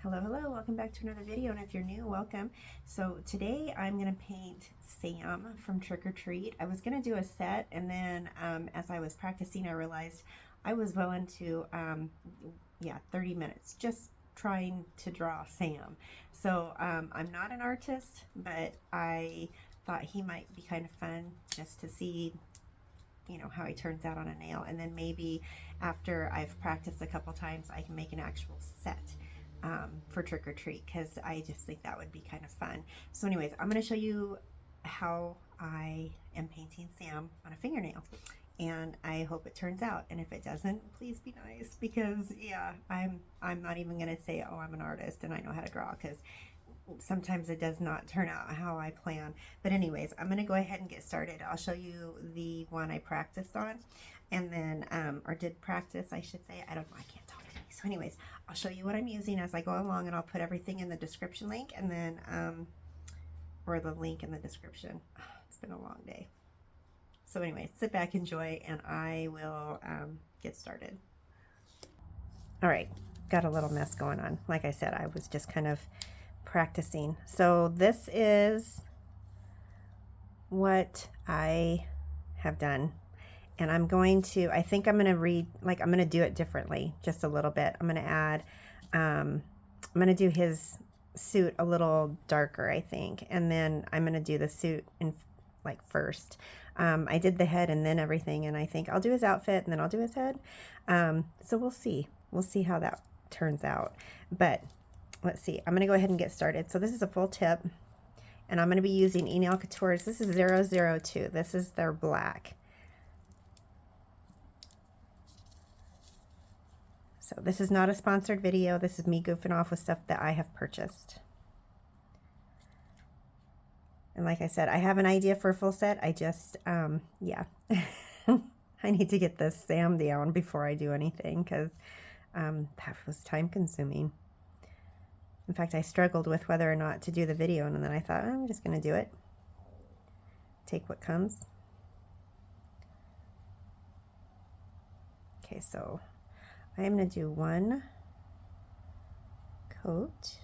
Hello, hello, welcome back to another video, and if you're new, welcome. So today I'm going to paint Sam from Trick or Treat. I was going to do a set, and then as I was practicing I realized I was well into 30 minutes just trying to draw Sam. So I'm not an artist, but I thought he might be kind of fun just to see how he turns out on a nail, and then maybe after I've practiced a couple times I can make an actual set for Trick or Treat, because I just think that would be kind of fun. So anyways, I'm going to show you how I am painting Sam on a fingernail, and I hope it turns out, and if it doesn't, please be nice, because yeah, I'm not even going to say, oh, I'm an artist and I know how to draw, because sometimes it does not turn out how I plan. But anyways, I'm going to go ahead and get started. I'll show you the one I practiced on, and then or did practice, I should say. I don't know, I can't talk today. So anyways, I'll show you what I'm using as I go along, and I'll put everything in the description link, and then or the link in the description. It's been a long day. So anyways, sit back, enjoy, and I will get started. All right, got a little mess going on. Like I said, I was just kind of practicing. So this is what I have done, and I'm going to, I think I'm going to do it differently just a little bit. I'm going to add I'm going to do his suit a little darker, I think, and then I'm going to do the suit in first. I did the head and then everything, and I think I'll do his outfit and then I'll do his head. So we'll see how that turns out. But let's see, I'm going to go ahead and get started. So this is a full tip, and I'm going to be using Enailcouture's. This is 002. This is their black. So this is not a sponsored video. This is me goofing off with stuff that I have purchased. And like I said, I have an idea for a full set. I just, yeah. I need to get this Sam down before I do anything, because that was time consuming. In fact, I struggled with whether or not to do the video, and then I thought, I'm just going to do it. Take what comes. Okay, so I am going to do one coat.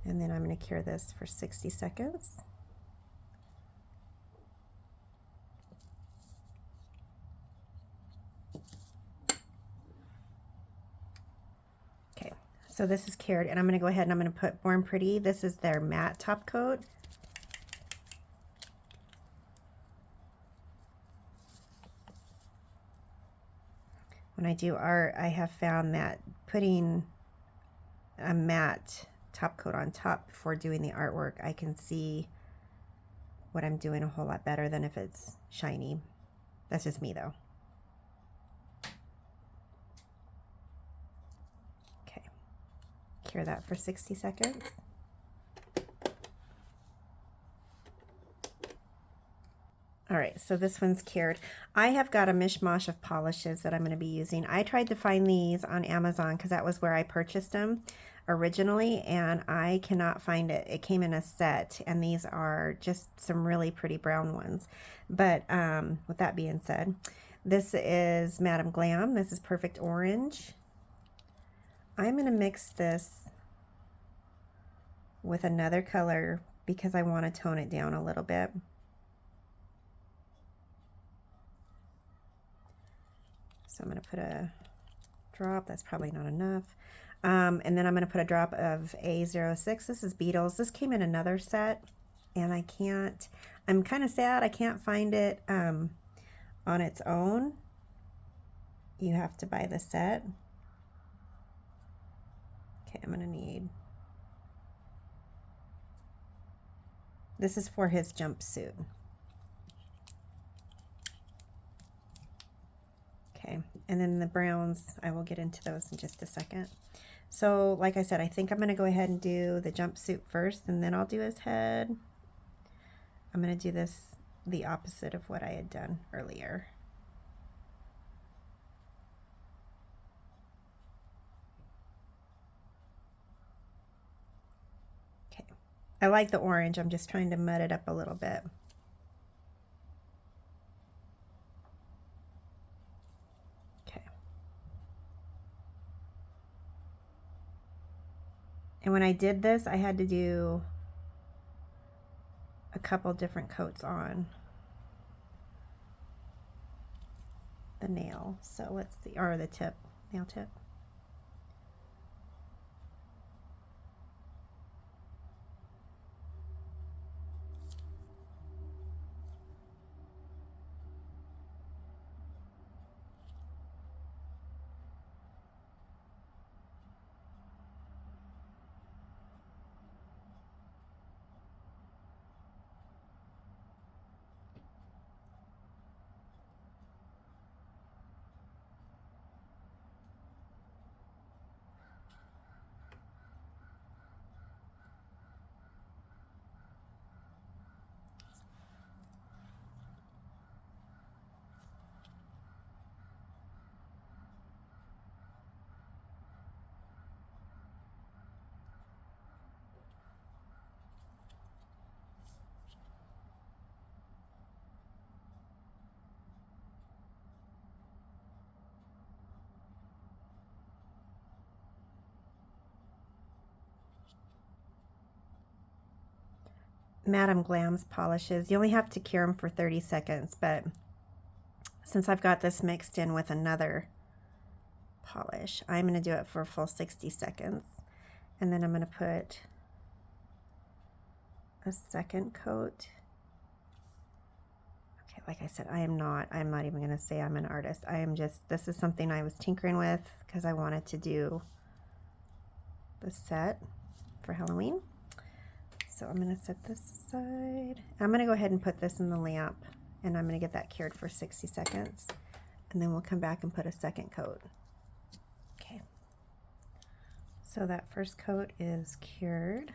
And then I'm going to cure this for 60 seconds. Okay, so this is cured, and I'm going to go ahead and I'm going to put Born Pretty. This is their matte top coat. When I do art, I have found that putting a matte top coat on top before doing the artwork, I can see what I'm doing a whole lot better than if it's shiny. That's just me though. Okay, cure that for 60 seconds. All right, so this one's cured. I have got a mishmash of polishes that I'm going to be using. I tried to find these on Amazon because that was where I purchased them originally, and I cannot find it. It came in a set, and these are just some really pretty brown ones. But with that being said, this is Madame Glam. This is Perfect Orange. I'm going to mix this with another color because I want to tone it down a little bit. So I'm going to put a drop. That's probably not enough. And then I'm going to put a drop of A06. This is Beetles. This came in another set, and I can't, I'm kind of sad I can't find it on its own. You have to buy the set. Okay, I'm going to need, this is for his jumpsuit. Okay, and then the browns, I will get into those in just a second. So like I said, I think I'm going to go ahead and do the jumpsuit first, and then I'll do his head. I'm going to do this the opposite of what I had done earlier. Okay, I like the orange. I'm just trying to mud it up a little bit. And when I did this, I had to do a couple different coats on the nail. So let's see, or the tip, nail tip. Madame Glam's polishes. You only have to cure them for 30 seconds, but since I've got this mixed in with another polish, I'm going to do it for a full 60 seconds. And then I'm going to put a second coat. Okay, like I said, I'm not even going to say I'm an artist. I am just, this is something I was tinkering with because I wanted to do the set for Halloween. So I'm going to set this aside. I'm going to go ahead and put this in the lamp, and I'm going to get that cured for 60 seconds. And then we'll come back and put a second coat. Okay. So that first coat is cured.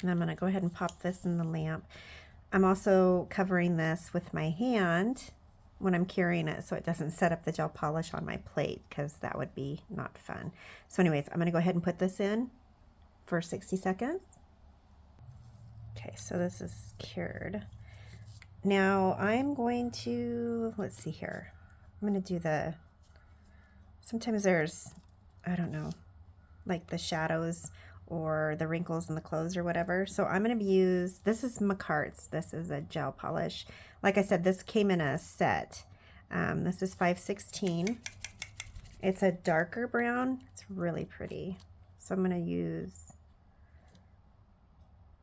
And I'm going to go ahead and pop this in the lamp. I'm also covering this with my hand when I'm curing it so it doesn't set up the gel polish on my plate, because that would be not fun. So anyways, I'm going to go ahead and put this in for 60 seconds. Okay, so this is cured. Now I'm going to, let's see here. I'm going to do the, sometimes there's, I don't know, like the shadows or the wrinkles in the clothes or whatever. So I'm going to use, this is Makartt's. This is a gel polish. Like I said, this came in a set. This is 516. It's a darker brown. It's really pretty. So I'm going to use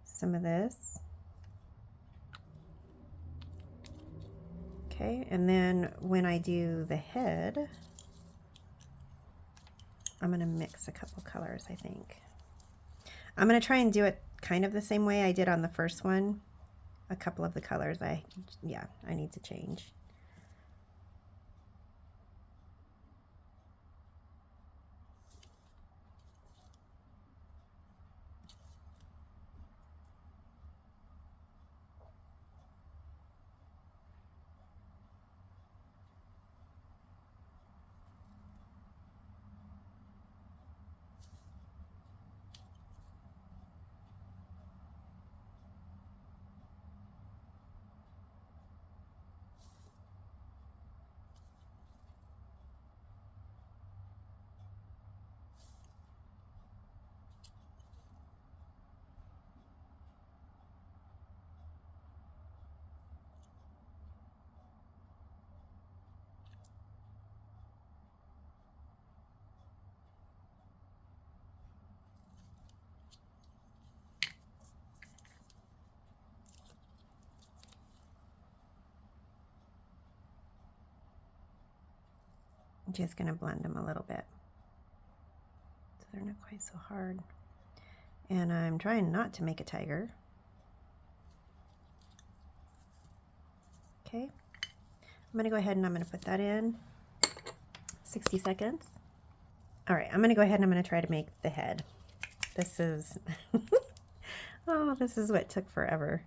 some of this. Okay, and then when I do the head, I'm going to mix a couple colors, I think. I'm going to try and do it kind of the same way I did on the first one. A couple of the colors I need to change. I'm just going to blend them a little bit so they're not quite so hard. And I'm trying not to make a tiger. Okay, I'm going to go ahead and I'm going to put that in 60 seconds. All right, I'm going to go ahead and I'm going to try to make the head. This is, oh, this is what took forever.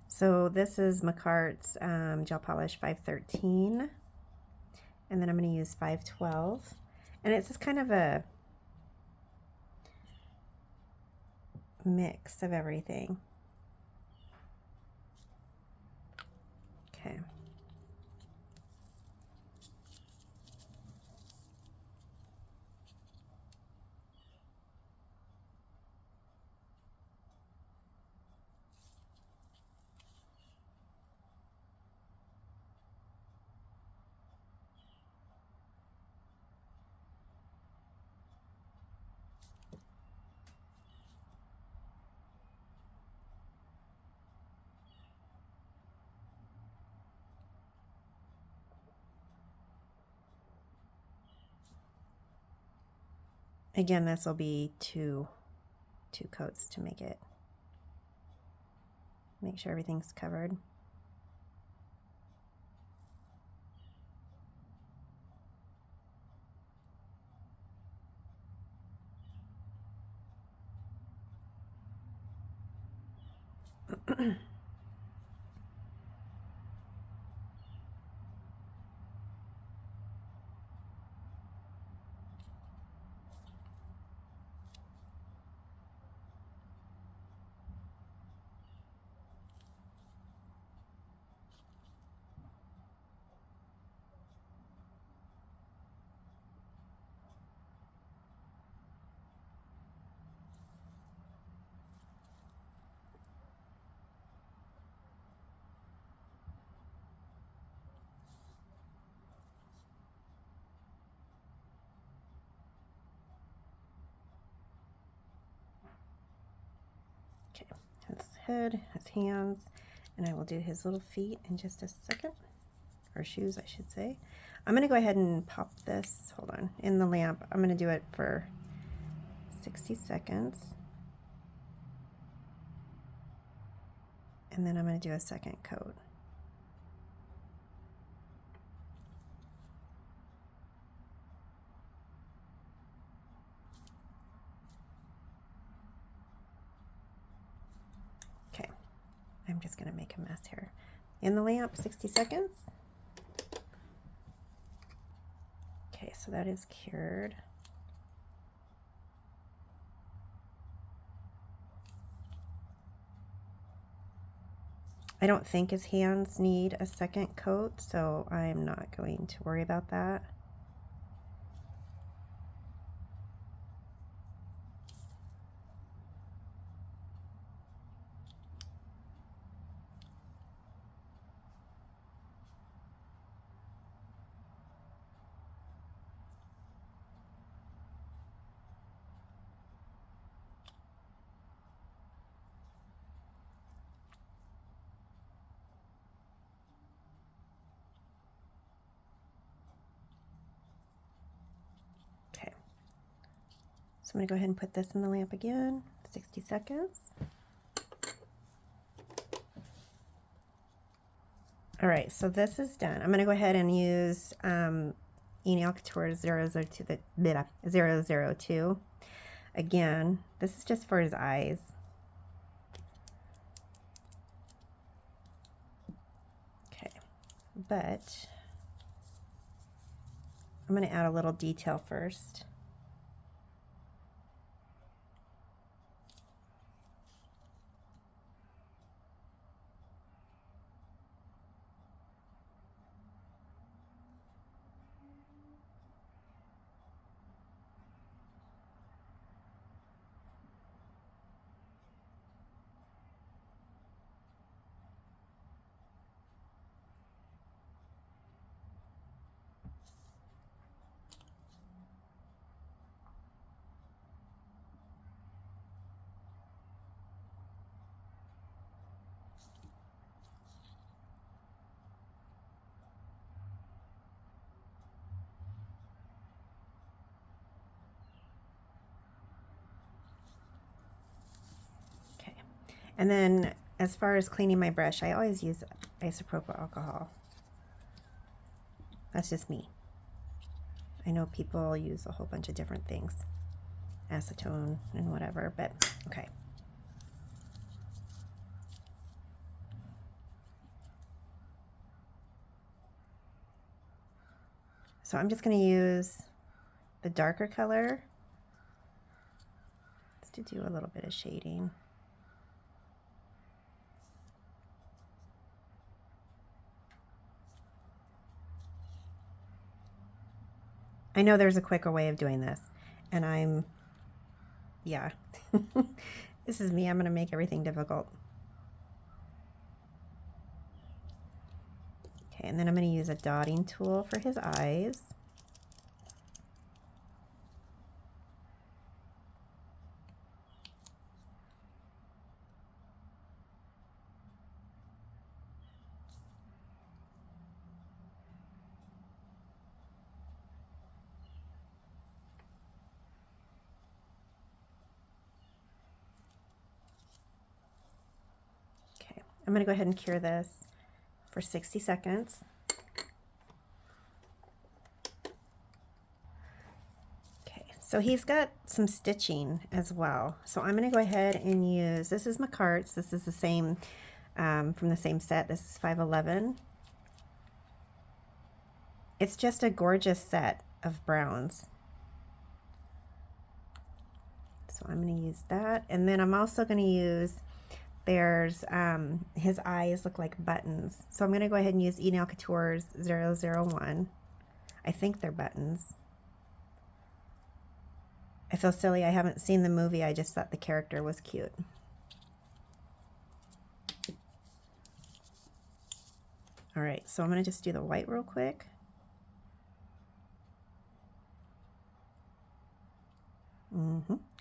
So this is Makartt's Gel Polish 513, and then I'm going to use 512, and it's just kind of a mix of everything. Okay. Again, this will be two coats to make sure everything's covered. Okay, his head, his hands, and I will do his little feet in just a second, or shoes I should say. I'm going to go ahead and pop this, hold on, in the lamp. I'm going to do it for 60 seconds. And then I'm going to do a second coat. Okay, I'm just going to make a mess here. In the lamp, 60 seconds. Okay, so that is cured. I don't think his hands need a second coat, so I'm not going to worry about that. Okay, so I'm going to go ahead and put this in the lamp again, 60 seconds. All right, so this is done. I'm going to go ahead and use Enailcouture 002. Again, this is just for his eyes. Okay, but I'm going to add a little detail first. And then as far as cleaning my brush, I always use isopropyl alcohol. That's just me. I know people use a whole bunch of different things, acetone and whatever, but okay. So I'm just going to use the darker color just to do a little bit of shading. I know there's a quicker way of doing this, and yeah, this is me. I'm going to make everything difficult. Okay, and then I'm going to use a dotting tool for his eyes. Okay, I'm going to go ahead and cure this for 60 seconds. So he's got some stitching as well. So I'm going to go ahead and use, this is Makartt's. This is the same, from the same set. This is 511. It's just a gorgeous set of browns. So I'm going to use that. And then I'm also going to use, there's, his eyes look like buttons. So I'm going to go ahead and use Enailcouture's 001. I think they're buttons. I feel silly, I haven't seen the movie, I just thought the character was cute. All right, so I'm gonna just do the white real quick.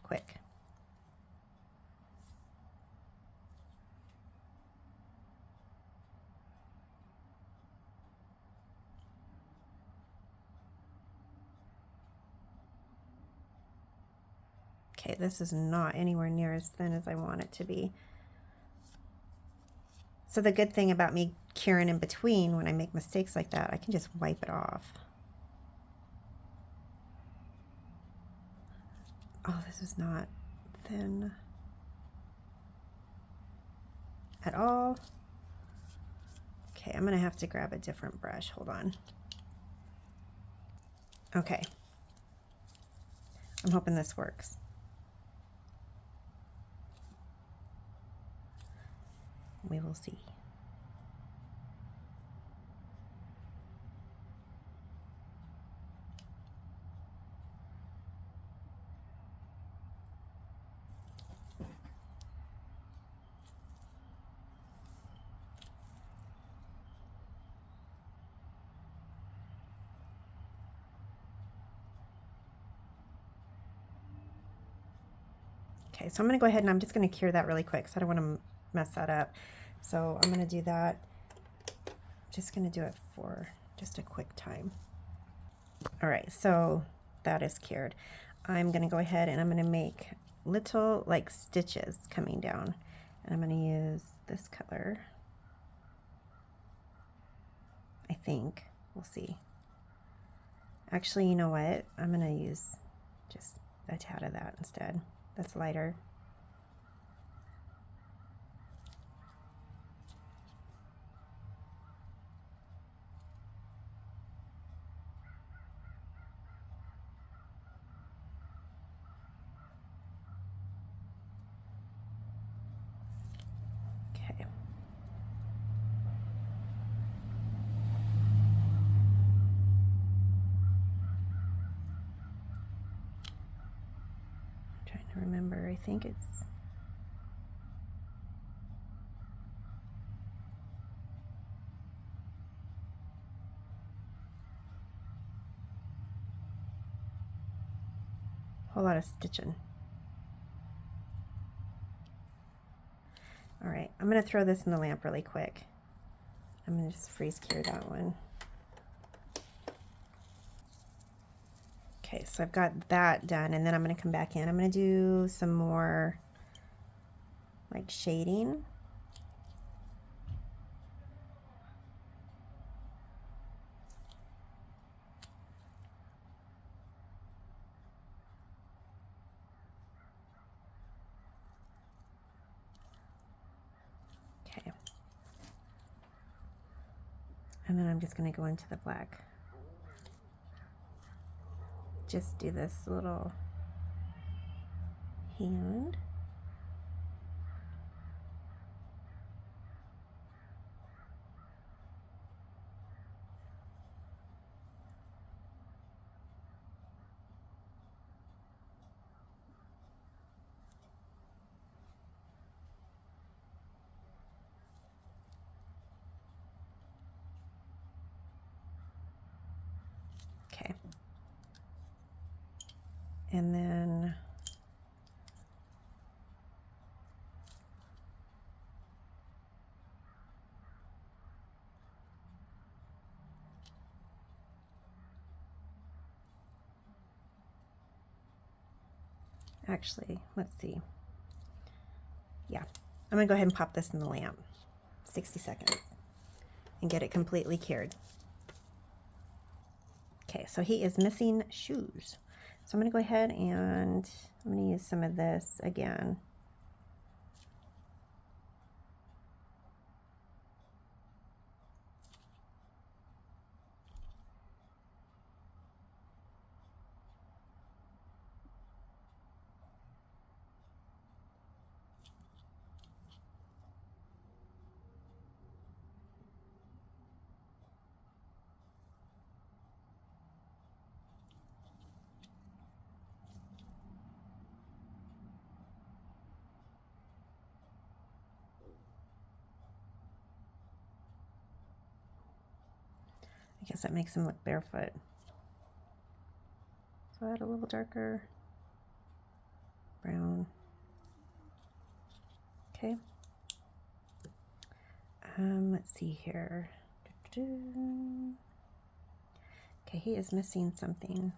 Quick. Okay, this is not anywhere near as thin as I want it to be. So the good thing about me curing in between when I make mistakes like that, I can just wipe it off. Oh, this is not thin at all. Okay, I'm gonna have to grab a different brush, hold on. Okay, I'm hoping this works. We will see. Okay, so I'm going to go ahead and I'm just going to cure that really quick because I don't want to mess that up. So I'm going to do that. Just going to do it for just a quick time. All right, so that is cured. I'm going to go ahead and I'm going to make little like stitches coming down. And I'm going to use this color. I think. We'll see. Actually, you know what? I'm going to use just a tad of that instead. That's lighter. Okay. I'm trying to remember. I think it's a whole lot of stitching. All right, I'm going to throw this in the lamp really quick. I'm going to just freeze cure that one. Okay, so I've got that done, and then I'm going to come back in. I'm going to do some more like shading. Okay. And then I'm just going to go into the black. Just do this little hand. Okay. And then actually, let's see. Yeah, I'm gonna go ahead and pop this in the lamp, 60 seconds, and get it completely cured. Okay, so he is missing shoes. So I'm gonna go ahead and I'm gonna use some of this again. I guess that makes him look barefoot. So add a little darker brown. Okay. Let's see here. Okay, he is missing something.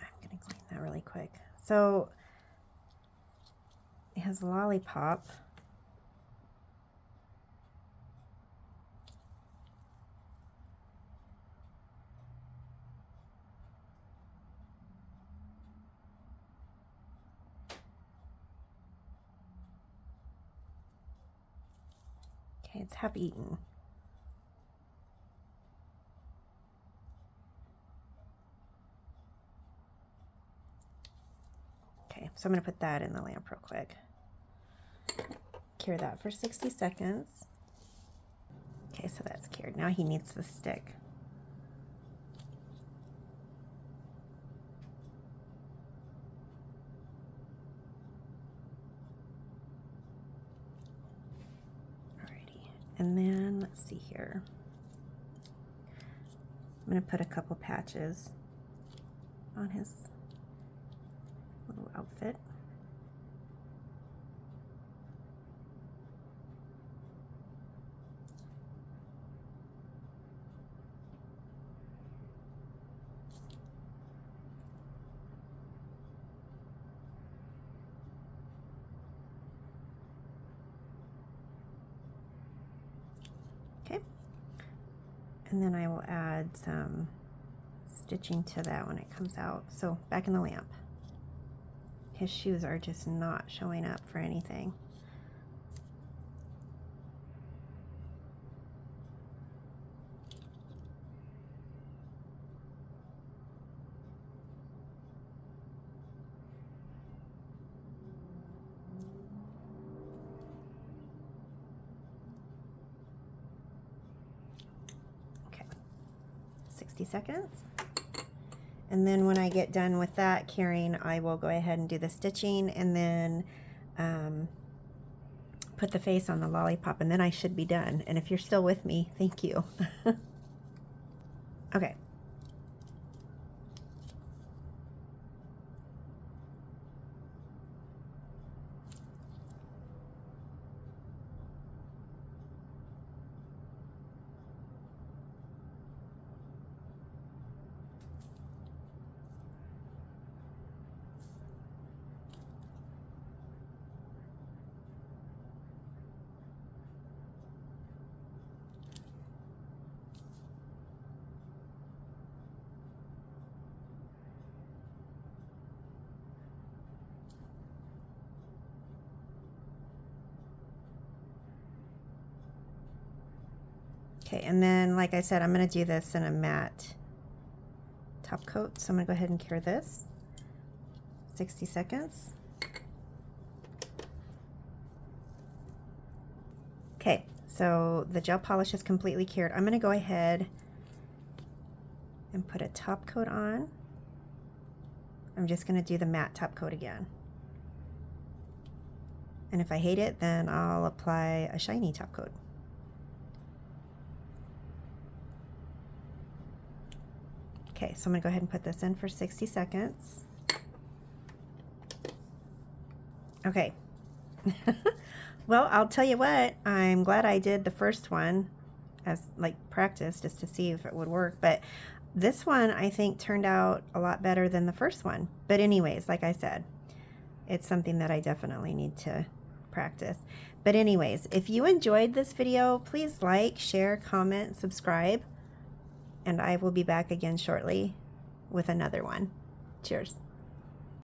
I'm gonna clean that really quick. So his lollipop. Okay, it's half eaten. Okay, so I'm gonna put that in the lamp real quick. Cure that for 60 seconds. Okay, so that's cured. Now he needs the stick. Alrighty, and then let's see here. I'm gonna put a couple patches on his little outfit. Okay, and then I will add some stitching to that when it comes out. So back in the lamp. His shoes are just not showing up for anything. Okay, 60 seconds. And then when I get done with that curing, I will go ahead and do the stitching and then put the face on the lollipop, and then I should be done. And if you're still with me, thank you. Okay. Okay, and then like I said, I'm going to do this in a matte top coat. So I'm going to go ahead and cure this. 60 seconds. Okay, so the gel polish is completely cured. I'm going to go ahead and put a top coat on. I'm just going to do the matte top coat again. And if I hate it, then I'll apply a shiny top coat. Okay, so I'm going to go ahead and put this in for 60 seconds. Okay. Well, I'll tell you what, I'm glad I did the first one as like practice just to see if it would work. But this one I think turned out a lot better than the first one. But anyways, like I said, it's something that I definitely need to practice. But anyways, if you enjoyed this video, please like, share, comment, subscribe, and I will be back again shortly with another one. Cheers.